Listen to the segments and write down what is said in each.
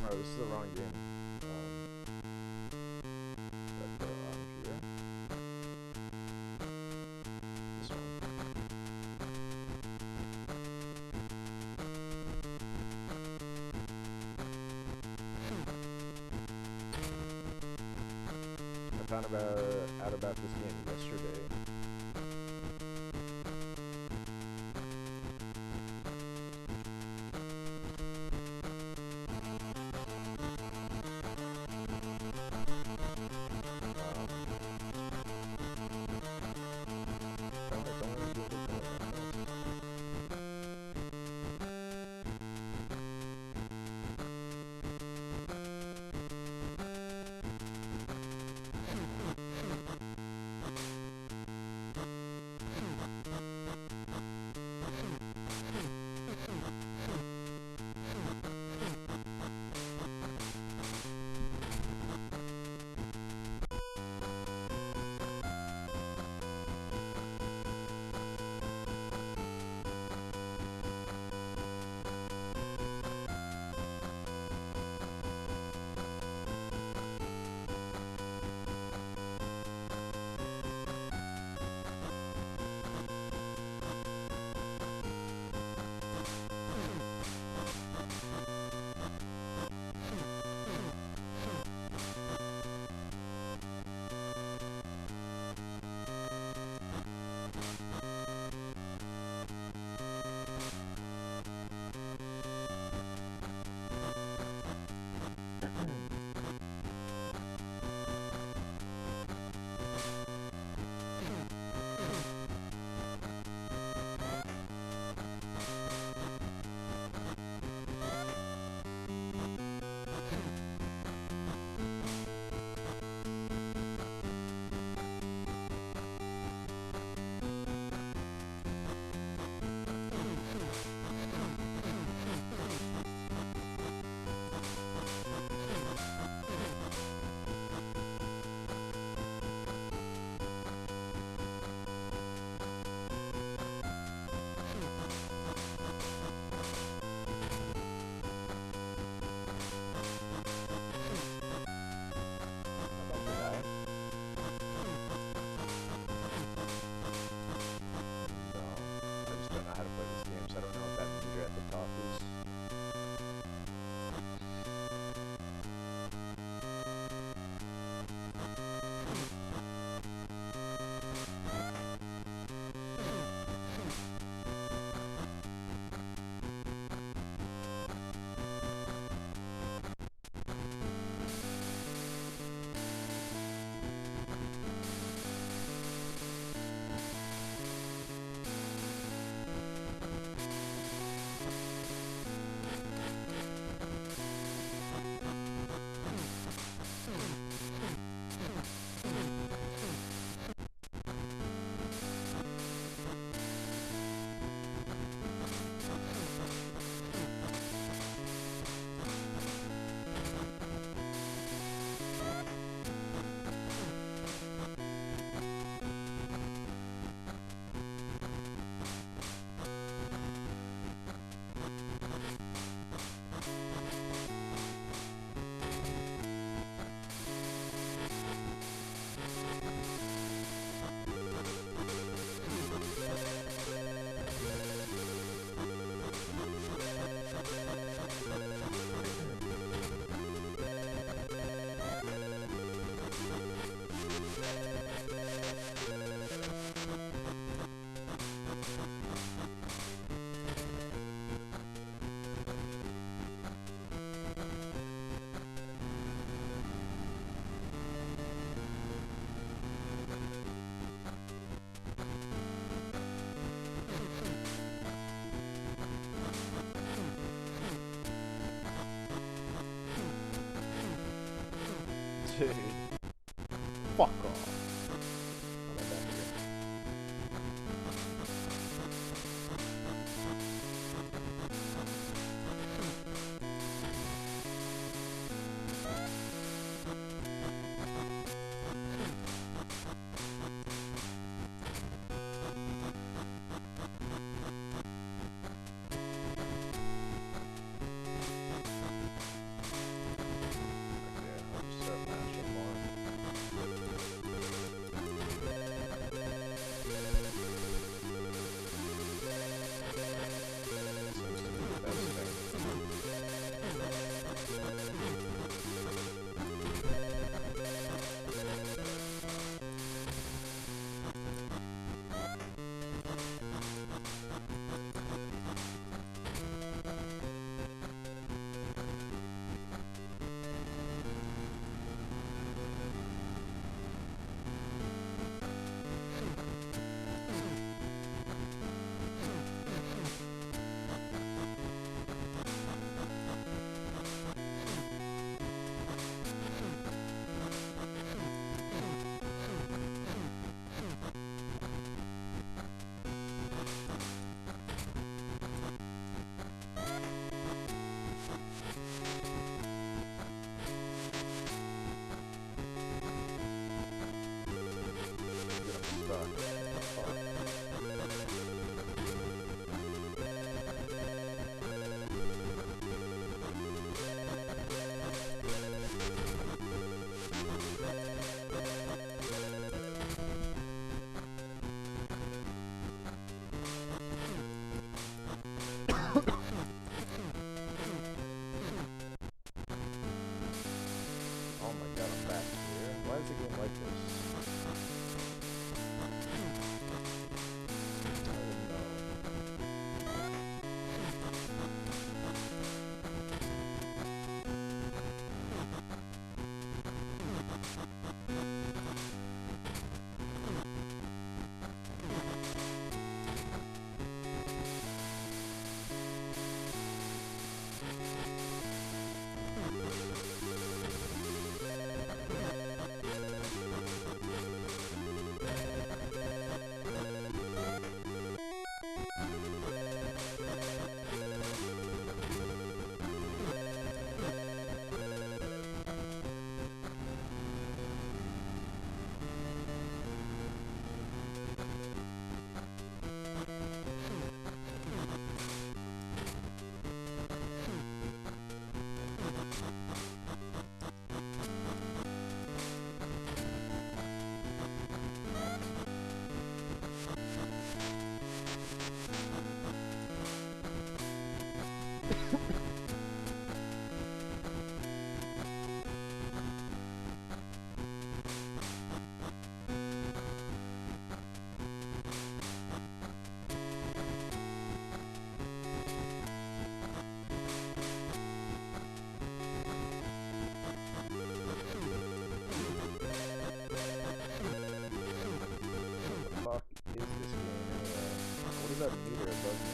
Oh, this is the wrong game. This one. I found out about this game yesterday. Dude. Fuck off. Oh my god, I'm back here. Why is the game like this? I don't know. Fuck is this game anyway? What is that meter above me?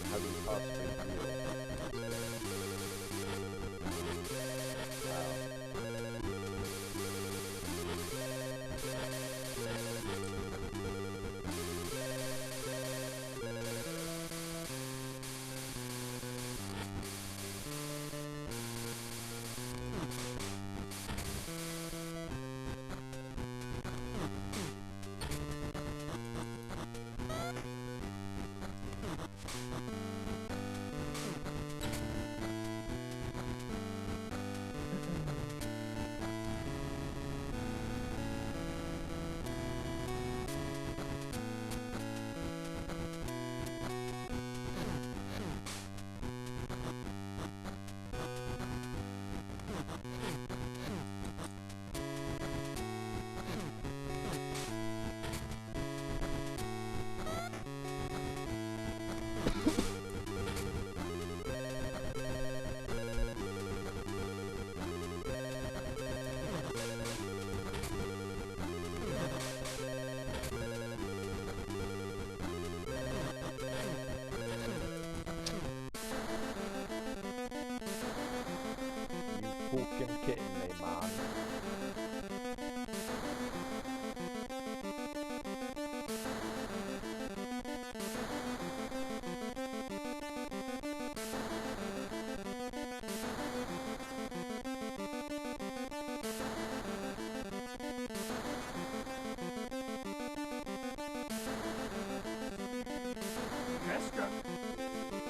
How do you possibly feel? Wow. You fucking kidding me, man?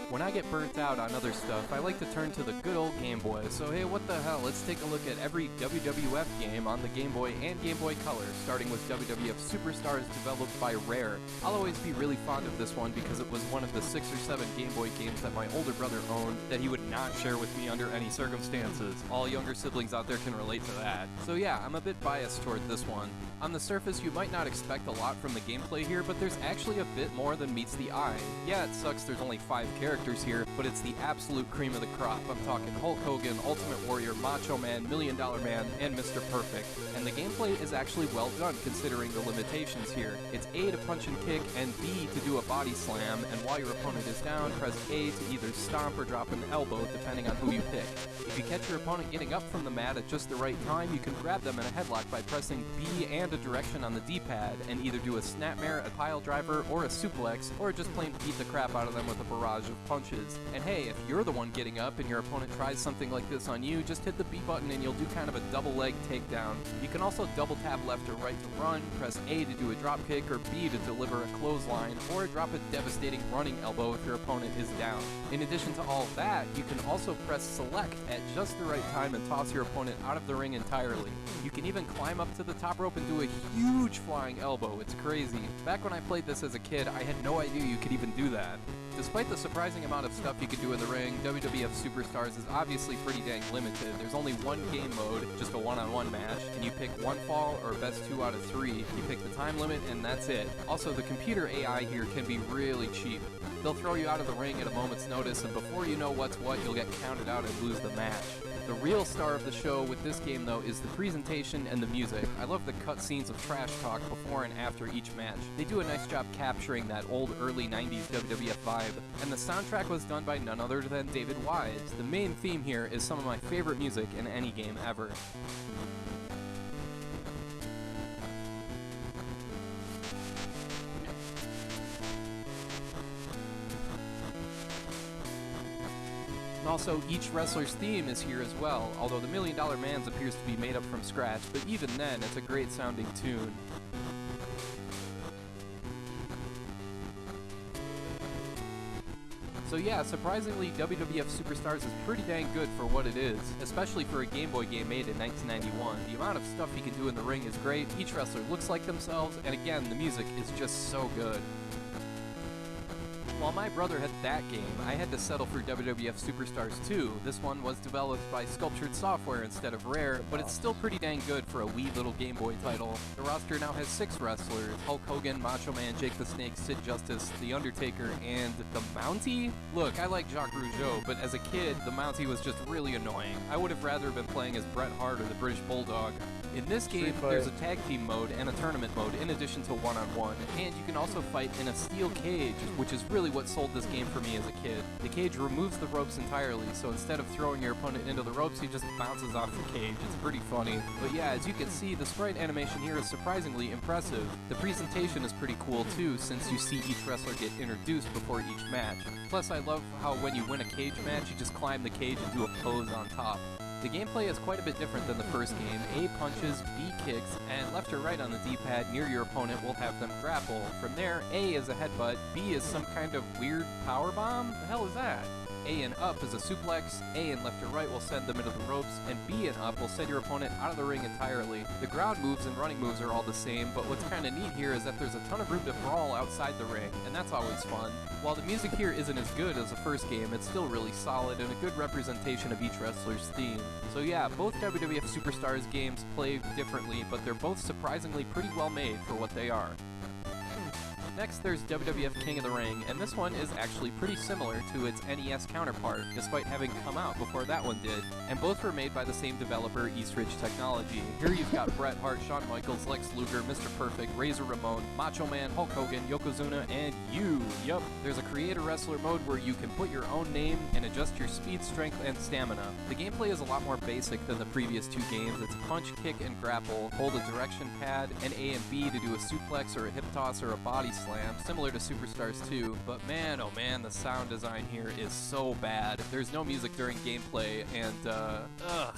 When I get burnt out on other stuff, I like to turn to the good old Game Boy, so hey, what the hell, let's take a look at every WWF game on the Game Boy and Game Boy Color, starting with WWF Superstars developed by Rare. I'll always be really fond of this one because it was one of the 6 or 7 Game Boy games that my older brother owned that he would not share with me under any circumstances. All younger siblings out there can relate to that. So yeah, I'm a bit biased toward this one. On the surface, you might not expect a lot from the gameplay here, but there's actually a bit more than meets the eye. Yeah, it sucks there's only 5 characters here, but it's the absolute cream of the crop. I'm talking Hulk Hogan, Ultimate Warrior, Macho Man, $1 Million Man, and Mr. Perfect. And the gameplay is actually well done considering the limitations here. It's A to punch and kick, and B to do a body slam, and while your opponent is down, press A to either stomp or drop an elbow, depending on who you pick. If you catch your opponent getting up from the mat at just the right time, you can grab them in a headlock by pressing B and a direction on the D-pad, and either do a snapmare, a pile driver, or a suplex, or just plain beat the crap out of them with a barrage of punches. And hey, if you're the one getting up and your opponent tries something like this on you, just hit the B button and you'll do kind of a double leg takedown. You can also double tap left or right to run, press A to do a drop kick, or B to deliver a clothesline, or drop a devastating running elbow if your opponent is down. In addition to all that, you can also press select at just the right time and toss your opponent out of the ring entirely. You can even climb up to the top rope and do a huge flying elbow. It's crazy. Back when I played this as a kid, I had no idea you could even do that. Despite the surprising amount of stuff you can do in the ring, WWF Superstars is obviously pretty dang limited. There's only one game mode, just a one-on-one match, and you pick one fall or best 2 out of 3. You pick the time limit and that's it. Also, the computer AI here can be really cheap. They'll throw you out of the ring at a moment's notice, and before you know what's what, you'll get counted out and lose the match. The real star of the show with this game, though, is the presentation and the music. I love the cutscenes of trash talk before and after each match. They do a nice job capturing that old early 90s WWF vibe, and the soundtrack was done by none other than David Wise. The main theme here is some of my favorite music in any game ever. Also, each wrestler's theme is here as well, although the $1 Million Man's appears to be made up from scratch, but even then, it's a great sounding tune. So yeah, surprisingly, WWF Superstars is pretty dang good for what it is, especially for a Game Boy game made in 1991. The amount of stuff you can do in the ring is great, each wrestler looks like themselves, and again, the music is just so good. While my brother had that game, I had to settle for WWF Superstars 2. This one was developed by Sculptured Software instead of Rare, but it's still pretty dang good for a wee little Game Boy title. The roster now has 6 wrestlers: Hulk Hogan, Macho Man, Jake the Snake, Sid Justice, The Undertaker, and the Mountie? Look, I like Jacques Rougeau, but as a kid, the Mountie was just really annoying. I would have rather been playing as Bret Hart or the British Bulldog. In this game, there's a tag team mode and a tournament mode in addition to one-on-one, and you can also fight in a steel cage, which is really what sold this game for me as a kid. The cage removes the ropes entirely, so instead of throwing your opponent into the ropes, he just bounces off the cage. It's pretty funny. But yeah, as you can see, the sprite animation here is surprisingly impressive. The presentation is pretty cool too, since you see each wrestler get introduced before each match. Plus, I love how when you win a cage match, you just climb the cage and do a pose on top. The gameplay is quite a bit different than the first game. A punches, B kicks, and left or right on the D-pad near your opponent will have them grapple. From there, A is a headbutt, B is some kind of weird power bomb? The hell is that? A and up is a suplex, A and left or right will send them into the ropes, and B and up will send your opponent out of the ring entirely. The ground moves and running moves are all the same, but what's kinda neat here is that there's a ton of room to brawl outside the ring, and that's always fun. While the music here isn't as good as the first game, it's still really solid and a good representation of each wrestler's theme. So yeah, both WWF Superstars games play differently, but they're both surprisingly pretty well made for what they are. Next, there's WWF King of the Ring, and this one is actually pretty similar to its NES counterpart, despite having come out before that one did, and both were made by the same developer, Eastridge Technology. Here you've got Bret Hart, Shawn Michaels, Lex Luger, Mr. Perfect, Razor Ramon, Macho Man, Hulk Hogan, Yokozuna, and you! Yup, there's a Creator Wrestler mode where you can put your own name and adjust your speed, strength, and stamina. The gameplay is a lot more basic than the previous 2 games. It's punch, kick, and grapple, hold a direction pad, and A and B to do a suplex or a hip toss or a body slam, similar to Superstars 2, but man, oh man, the sound design here is so bad. There's no music during gameplay, and ugh.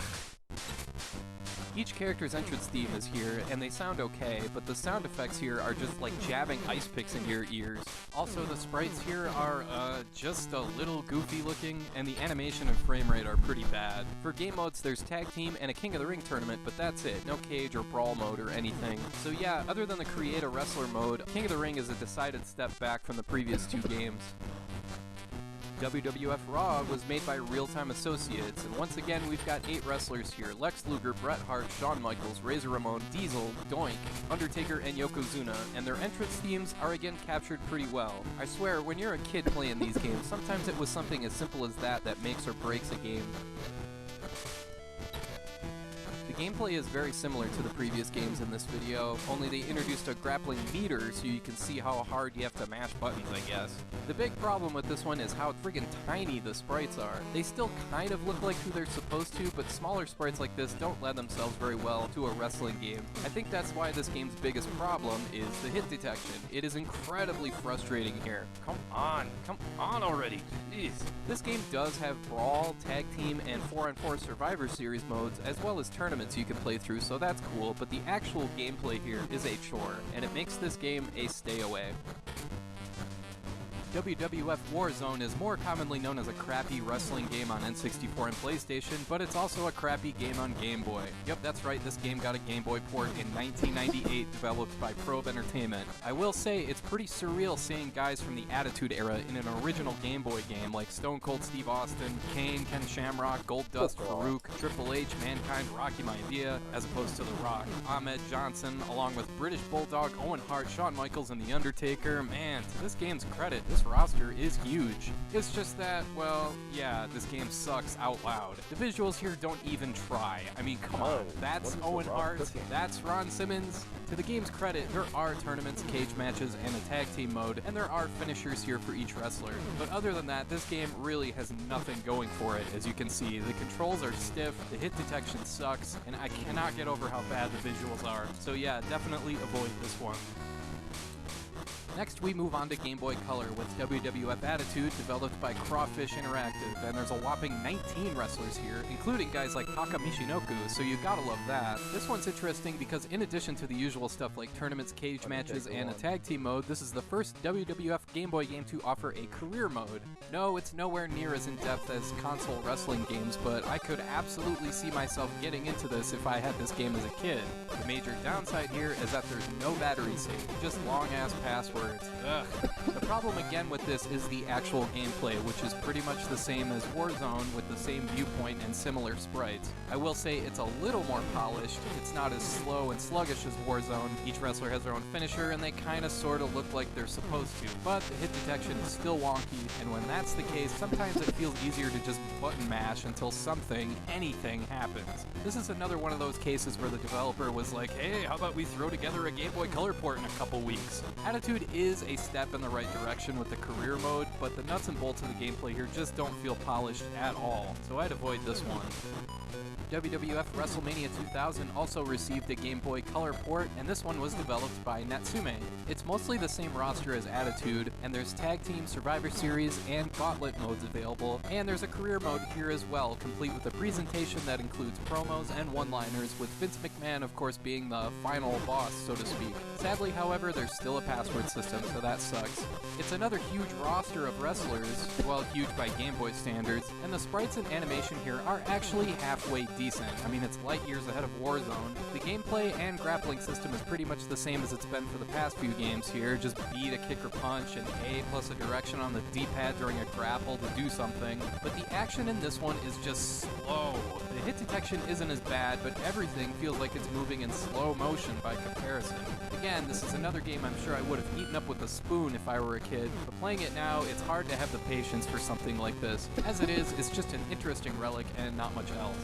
Each character's entrance theme is here, and they sound okay, but the sound effects here are just like jabbing ice picks into your ears. Also, the sprites here are, just a little goofy looking, and the animation and frame rate are pretty bad. For game modes, there's Tag Team and a King of the Ring tournament, but that's it. No cage or brawl mode or anything. So yeah, other than the Create a Wrestler mode, King of the Ring is a decided step back from the previous 2 games. WWF Raw was made by Real Time Associates, and once again we've got 8 wrestlers here: Lex Luger, Bret Hart, Shawn Michaels, Razor Ramon, Diesel, Doink, Undertaker, and Yokozuna, and their entrance themes are again captured pretty well. I swear, when you're a kid playing these games, sometimes it was something as simple as that that makes or breaks a game. The gameplay is very similar to the previous games in this video, only they introduced a grappling meter so you can see how hard you have to mash buttons, I guess. The big problem with this one is how friggin' tiny the sprites are. They still kind of look like who they're supposed to, but smaller sprites like this don't lend themselves very well to a wrestling game. I think that's why this game's biggest problem is the hit detection. It is incredibly frustrating here. Come on already, jeez. This game does have Brawl, Tag Team, and 4-on-4 Survivor Series modes, as well as tournaments you can play through, so that's cool, but the actual gameplay here is a chore, and it makes this game a stay away. WWF Warzone is more commonly known as a crappy wrestling game on N64 and PlayStation, but it's also a crappy game on Game Boy. Yep, that's right, this game got a Game Boy port in 1998, developed by Probe Entertainment. I will say, it's pretty surreal seeing guys from the Attitude Era in an original Game Boy game like Stone Cold Steve Austin, Kane, Ken Shamrock, Goldust, Farouk, Triple H, Mankind, Rocky Maivia, as opposed to The Rock, Ahmed Johnson, along with British Bulldog, Owen Hart, Shawn Michaels, and The Undertaker. Man, to this game's credit, this roster is huge. It's just that, well, yeah, this game sucks out loud. The visuals here don't even try. I mean, come on, that's Owen Hart, that's Ron Simmons. To the game's credit, there are tournaments, cage matches, and a tag team mode, and there are finishers here for each wrestler. But other than that, this game really has nothing going for it, as you can see. The controls are stiff, the hit detection sucks, and I cannot get over how bad the visuals are. So yeah, definitely avoid this one. Next, we move on to Game Boy Color with WWF Attitude, developed by Crawfish Interactive, and there's a whopping 19 wrestlers here, including guys like Taka Michinoku, so you gotta love that. This one's interesting because in addition to the usual stuff like tournaments, cage matches, and a tag team mode, this is the first WWF Game Boy game to offer a career mode. No, it's nowhere near as in-depth as console wrestling games, but I could absolutely see myself getting into this if I had this game as a kid. The major downside here is that there's no battery save, just long-ass passwords. Ugh. The problem again with this is the actual gameplay, which is pretty much the same as Warzone with the same viewpoint and similar sprites. I will say it's a little more polished, it's not as slow and sluggish as Warzone, each wrestler has their own finisher and they kinda sorta look like they're supposed to, but the hit detection is still wonky, and when that's the case, sometimes it feels easier to just button mash until anything happens. This is another one of those cases where the developer was like, hey, how about we throw together a Game Boy Color port in a couple weeks? Attitude is a step in the right direction with the career mode, but the nuts and bolts of the gameplay here just don't feel polished at all, so I'd avoid this one. WWF WrestleMania 2000 also received a Game Boy Color port, and this one was developed by Natsume. It's mostly the same roster as Attitude, and there's Tag Team, Survivor Series, and Gauntlet modes available, and there's a career mode here as well, complete with a presentation that includes promos and one-liners, with Vince McMahon of course being the final boss, so to speak. Sadly, however, there's still a password system, so that sucks. It's another huge roster of wrestlers, well, huge by Game Boy standards, and the sprites and animation here are actually halfway decent. I mean, it's light years ahead of Warzone. The gameplay and grappling system is pretty much the same as it's been for the past few games here, just B to kick or punch, and A plus a direction on the D-pad during a grapple to do something. But the action in this one is just slow. The hit detection isn't as bad, but everything feels like it's moving in slow motion by comparison. Again, this is another game I'm sure I would have eaten up with a spoon if I were a kid, but playing it now, it's hard to have the patience for something like this. As it is, it's just an interesting relic and not much else.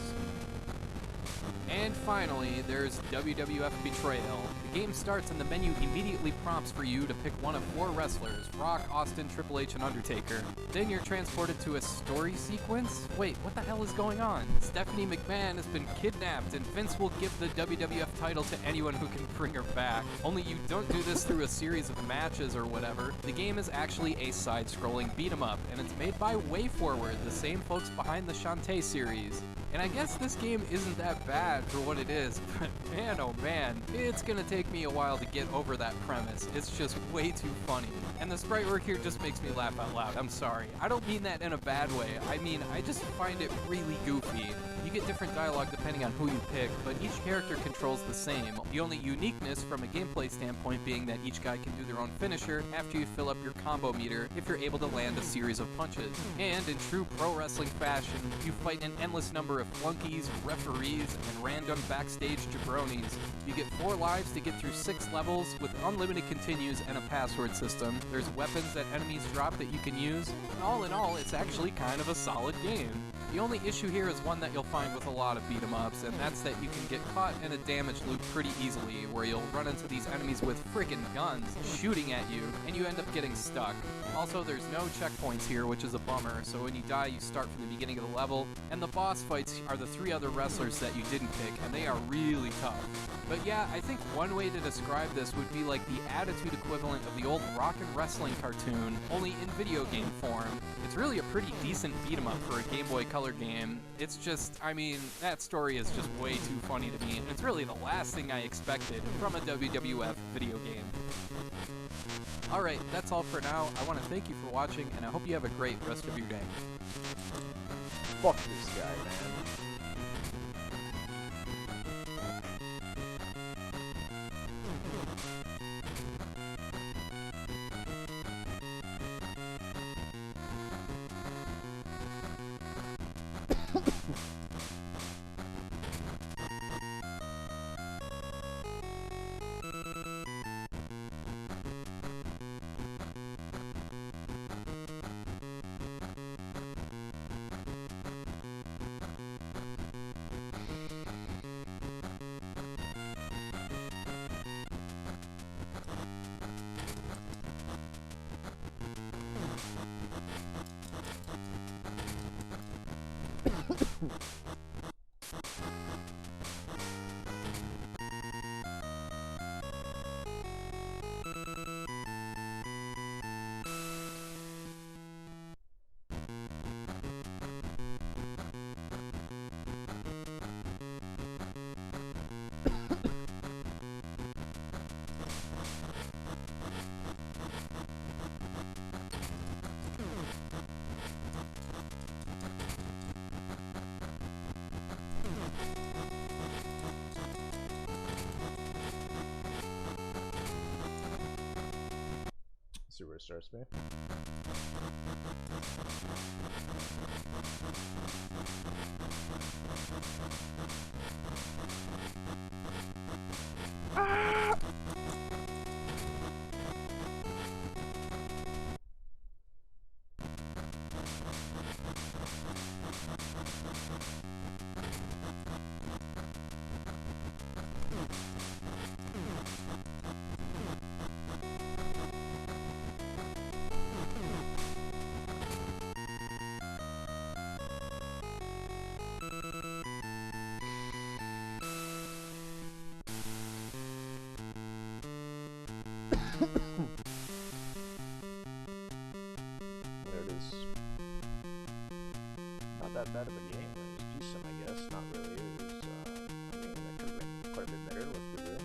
And finally, there's WWF Betrayal. The game starts and the menu immediately prompts for you to pick one of 4 wrestlers, Rock, Austin, Triple H, and Undertaker. Then you're transported to a story sequence? Wait, what the hell is going on? Stephanie McMahon has been kidnapped and Vince will give the WWF title to anyone who can bring her back. Only you don't do this through a series of matches or whatever. The game is actually a side-scrolling beat-em-up, and it's made by WayForward, the same folks behind the Shantae series. And I guess this game isn't that bad for what it is, but man oh man, it's gonna take me a while to get over that premise. It's just way too funny. And the sprite work here just makes me laugh out loud. I'm sorry. I don't mean that in a bad way. I mean, I just find it really goofy. You get different dialogue depending on who you pick, but each character controls the same. The only uniqueness from a gameplay standpoint being that each guy can do their own finisher after you fill up your combo meter if you're able to land a series of punches. And in true pro wrestling fashion, you fight an endless number number of flunkies, referees, and random backstage jabronis. You get 4 lives to get through 6 levels with unlimited continues and a password system. There's weapons that enemies drop that you can use, and all in all, it's actually kind of a solid game. The only issue here is one that you'll find with a lot of beat-em-ups, and that's that you can get caught in a damage loop pretty easily, where you'll run into these enemies with friggin' guns shooting at you, and you end up getting stuck. Also, there's no checkpoints here, which is a bummer, so when you die, you start from the beginning of the level, and the boss fights are the 3 other wrestlers that you didn't pick, and they are really tough. But yeah, I think one way to describe this would be like the Attitude equivalent of the old rock and wrestling cartoon, only in video game form. It's really a pretty decent beat-em-up for a Game Boy Color game. It's just, I mean, that story is just way too funny to me, and it's really the last thing I expected from a WWF video game. Alright, that's all for now. I want to thank you for watching, and I hope you have a great rest of your day. Fuck this guy, man. See where it starts me. Ah! There it is. Not that bad of a game. It was decent, I guess. Not really. It was, I mean, that could have been quite a bit better, let's be real.